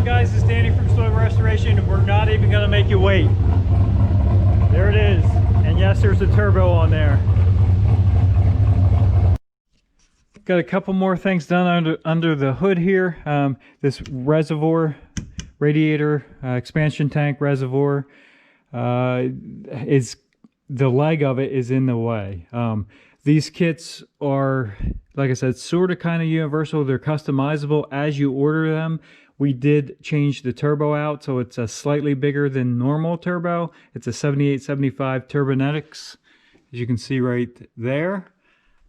guys, it's Danny from Slow Restoration, and we're not even going to make you wait. There it is. And yes, there's a turbo on there. Got a couple more things done under the hood here. This reservoir, radiator, expansion tank reservoir, is the leg of it is in the way. These kits are, like I said, sort of kind of universal. They're customizable as you order them. We did change the turbo out, so it's a slightly bigger than normal turbo. It's a 7875 Turbonetics, as you can see right there.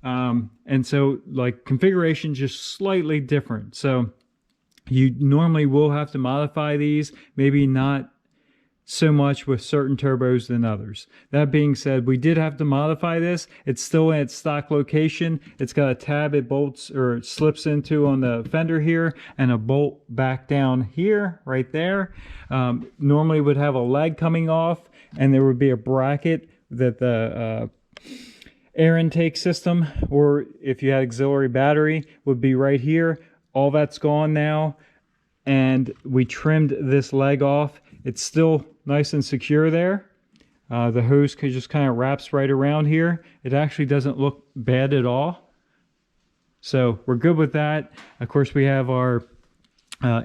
And so like configuration just slightly different. So you normally will have to modify these, maybe not so much with certain turbos than others. That being said, we did have to modify this. It's still in its stock location. It's got a tab it bolts or it slips into on the fender here, and a bolt back down here, right there. Normally would have a leg coming off, and there would be a bracket that the air intake system, or if you had auxiliary battery, would be right here. All that's gone now, and we trimmed this leg off. It's still nice and secure there. The hose just kind of wraps right around here. It actually doesn't look bad at all. So we're good with that. Of course, we have our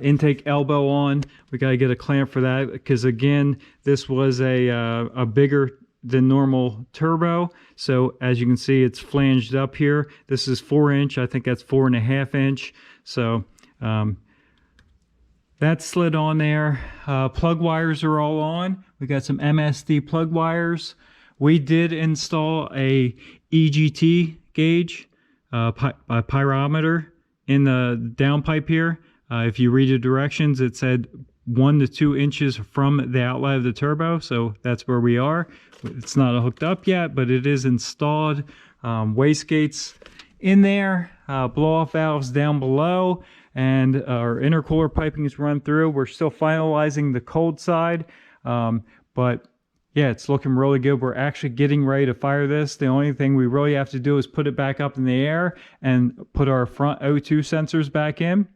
intake elbow on. We got to get a clamp for that because, again, this was a bigger than normal turbo. So as you can see, it's flanged up here. This is 4-inch. I think that's 4.5 inch. So that's slid on there. Plug wires are all on. We got some MSD plug wires. We did install a EGT gauge, a pyrometer in the downpipe here. If you read the directions, it said 1 to 2 inches from the outlet of the turbo. So that's where we are. It's not hooked up yet, but it is installed. Wastegates in there, blow-off valves down below, and our intercooler piping is run through. We're still finalizing the cold side, but yeah, it's looking really good. We're actually getting ready to fire this. The only thing we really have to do is put it back up in the air and put our front O2 sensors back in.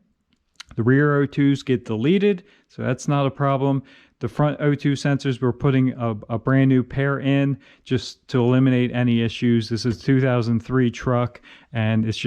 The rear O2s get deleted, so that's not a problem. The front O2 sensors, we're putting a brand new pair in just to eliminate any issues. This is a 2003 truck, and it's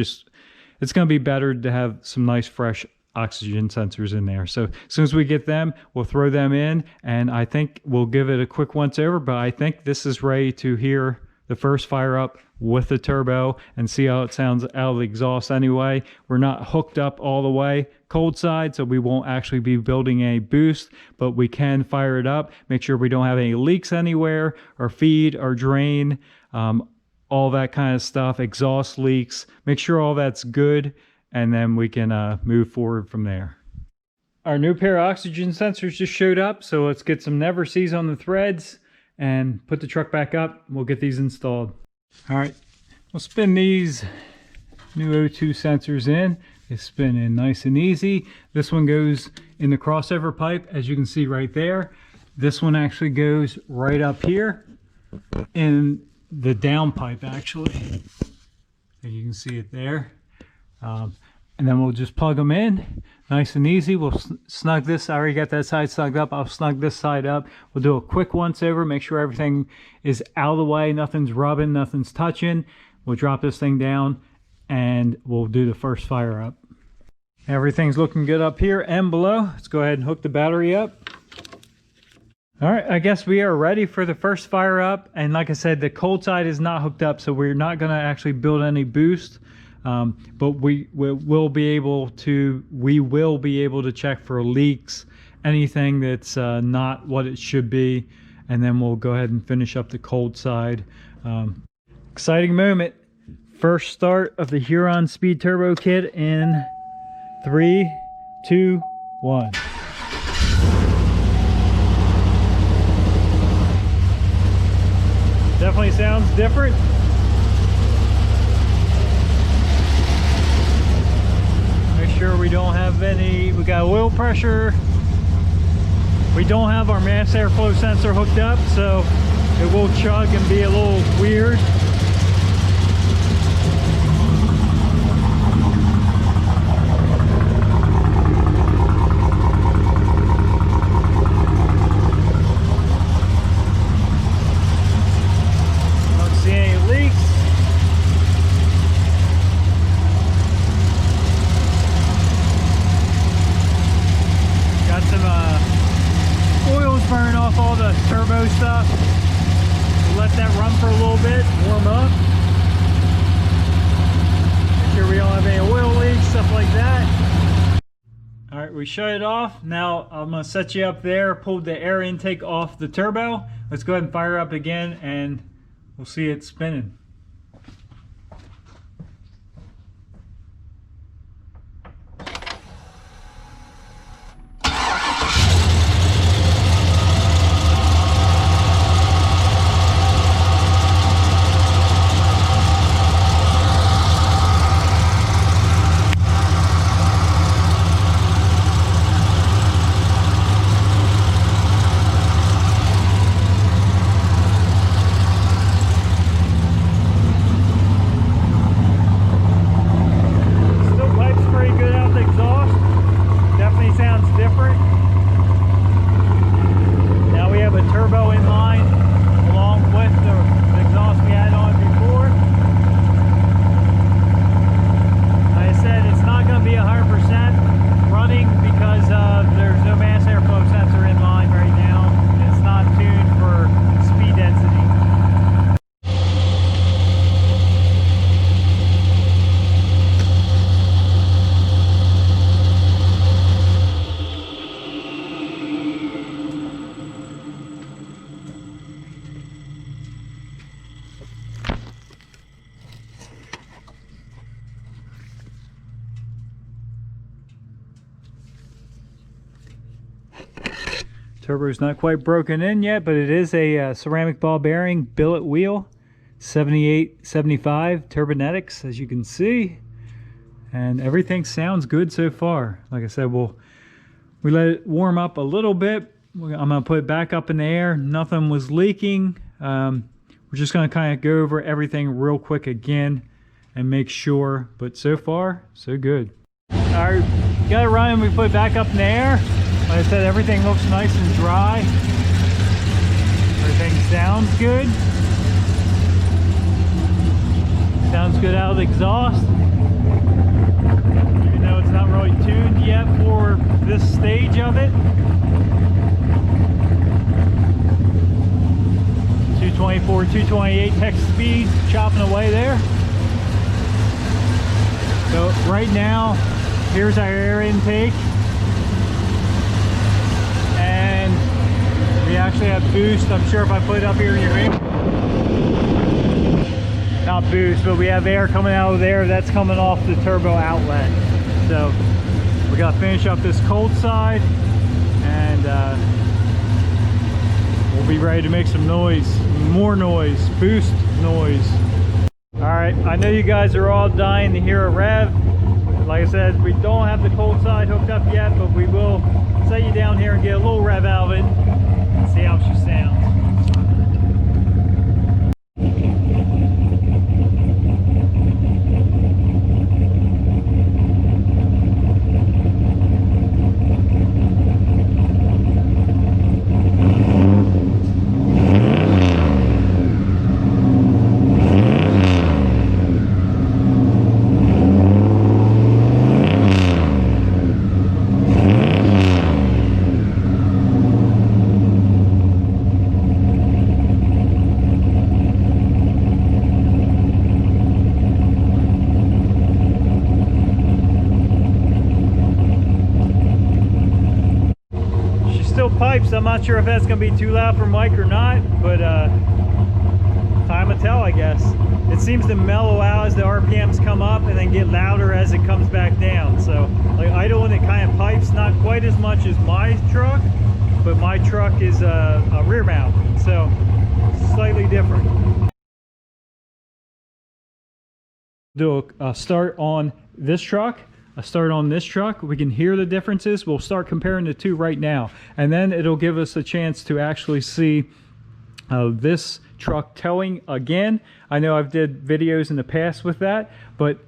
going to be better to have some nice fresh oxygen sensors in there. So as soon as we get them, we'll throw them in, and I think we'll give it a quick once over, but I think this is ready to hear the first fire up with the turbo and see how it sounds out of the exhaust anyway. We're not hooked up all the way cold side, so we won't actually be building a boost, but we can fire it up, make sure we don't have any leaks anywhere, our feed, our drain, all that kind of stuff, exhaust leaks, make sure all that's good, and then we can move forward from there. Our new pair of oxygen sensors just showed up, so let's get some never sees on the threads and put the truck back up. We'll get these installed. All right, we'll spin these new O2 sensors in. They spin in nice and easy. This one goes in the crossover pipe, as you can see right there. This one actually goes right up here in the down pipe, actually. And you can see it there. And then we'll just plug them in, nice and easy. We'll snug this. I already got that side snugged up. I'll snug this side up. We'll do a quick once over, make sure everything is out of the way, nothing's rubbing, nothing's touching. We'll drop this thing down, and we'll do the first fire up. Everything's looking good up here and below. Let's go ahead and hook the battery up. All right, I guess we are ready for the first fire up. And like I said, the cold side is not hooked up, so we're not gonna actually build any boost. But we will be able to check for leaks, anything that's not what it should be, and then we'll go ahead and finish up the cold side. Exciting moment. First start of the Huron Speed Turbo Kit in 3, 2, 1. Definitely sounds different. Sure we don't have any, we got oil pressure. We don't have our mass airflow sensor hooked up, so it will chug and be a little weird. turbo stuff. We'll let that run for a little bit, warm up. Make sure we don't have any oil leaks, stuff like that. All right, we shut it off. Now I'm gonna set you up there, pull the air intake off the turbo. Let's go ahead and fire up again and we'll see it spinning. Turbo's not quite broken in yet, but it is a ceramic ball bearing billet wheel, 7875 Turbonetics, as you can see, and everything sounds good so far. Like I said, we let it warm up a little bit. I'm gonna put it back up in the air. Nothing was leaking. We're just gonna kind of go over everything real quick again and make sure, but so far so good. All right, got it running. We put it back up in the air. Like I said, everything looks nice and dry. Everything sounds good. Sounds good out of the exhaust. Even though it's not really tuned yet for this stage of it. 224, 228 hex speed, chopping away there. So right now, here's our air intake. And we actually have boost. I'm sure if I put it up here in your ring, not boost, but we have air coming out of there. That's coming off the turbo outlet. So we got to finish up this cold side, and we'll be ready to make some noise, more noise, boost noise. All right, I know you guys are all dying to hear a rev. Like I said, we don't have the cold side hooked up yet, but we will set you down here and get a little rev out of it and see how she sounds. Pipes. I'm not sure if that's going to be too loud for Mike or not, but time will tell, I guess. It seems to mellow out as the RPMs come up and then get louder as it comes back down. So like idling, it kind of pipes, not quite as much as my truck, but my truck is a rear mount, so slightly different. Do a start on this truck. I start on this truck. We can hear the differences. We'll start comparing the two right now, and then it'll give us a chance to actually see this truck towing again. I know I've did videos in the past with that, but